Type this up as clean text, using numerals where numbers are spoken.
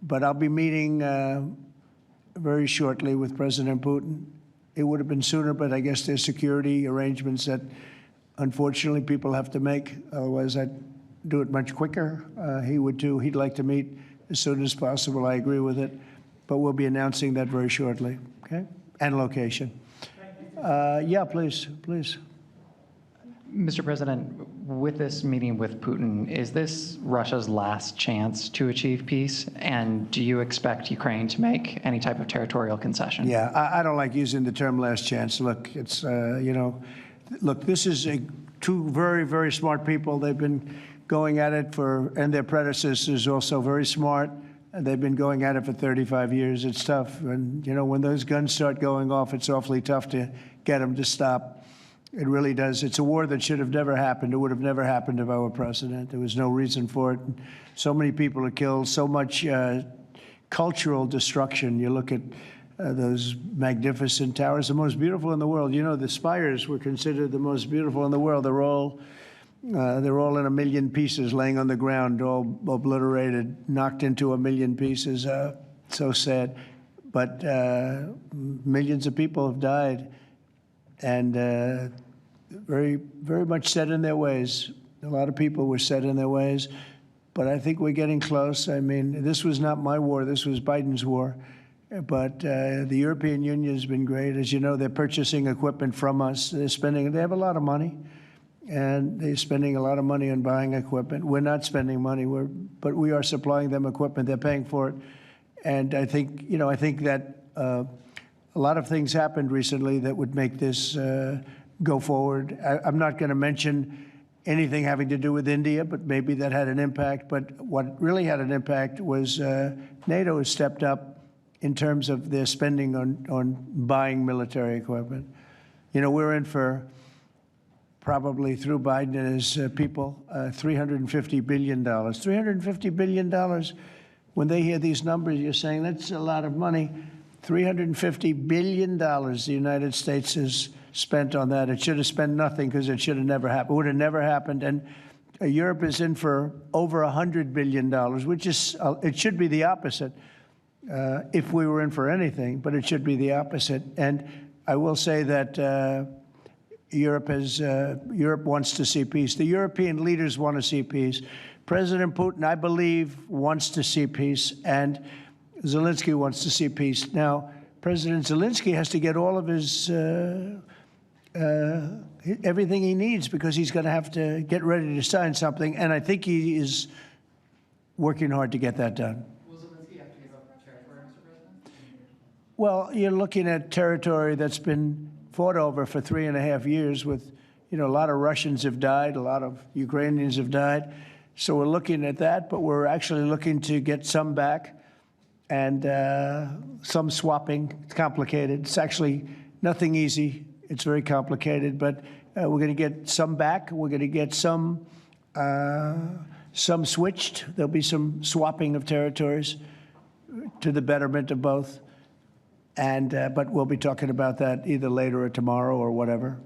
But I'll be meeting very shortly with President Putin. It would have been sooner, but I guess there's security arrangements that, unfortunately, people have to make. Otherwise, I'd do it much quicker. He would too. He'd like to meet as soon as possible. I agree with it. But we'll be announcing that very shortly, okay? And location. Yeah, please. Mr. President, with this meeting with Putin, is this Russia's last chance to achieve peace? And do you expect Ukraine to make any type of territorial concession? Yeah, I don't like using the term last chance. Look, it's, look, this is two very, very smart people. They've been going at it and their predecessors also very smart. They've been going at it for 35 years. It's tough. And, when those guns start going off, it's awfully tough to get them to stop. It really does. It's a war that should have never happened. It would have never happened if I were president. There was no reason for it. So many people are killed, so much cultural destruction. You look at those magnificent towers, the most beautiful in the world. The spires were considered the most beautiful in the world. They're all in a million pieces, laying on the ground, all obliterated, knocked into a million pieces. So sad. But millions of people have died. And very, very much set in their ways. A lot of people were set in their ways, but I think we're getting close. I mean, this was not my war. This was Biden's war. But the European Union has been great. As you know, they're purchasing equipment from us. They have a lot of money, and they're spending a lot of money on buying equipment. We're not spending money, but we are supplying them equipment. They're paying for it. And I think, that a lot of things happened recently that would make this go forward. I'm not going to mention anything having to do with India, but maybe that had an impact. But what really had an impact was NATO has stepped up in terms of their spending on buying military equipment. We're in for, probably through Biden and his people, $350 billion. $350 billion. When they hear these numbers, you're saying that's a lot of money. $350 billion the United States has spent on that. It should have spent nothing because it should have never happened. It would have never happened. And Europe is in for over $100 billion, which is, it should be the opposite if we were in for anything, but it should be the opposite. And I will say that Europe wants to see peace. The European leaders want to see peace. President Putin, I believe, wants to see peace, and Zelensky wants to see peace. Now, President Zelensky has to get all of his everything he needs because he's going to have to get ready to sign something, and I think he is working hard to get that done. Will Zelensky have to give up territory, Mr. President? Well, you're looking at territory that's been fought over for 3.5 years with, a lot of Russians have died, a lot of Ukrainians have died. So we're looking at that, but we're actually looking to get some back. And some swapping. It's complicated. It's actually nothing easy. It's very complicated, but we're going to get some back. We're going to get some switched. There'll be some swapping of territories to the betterment of both. And but we'll be talking about that either later or tomorrow or whatever.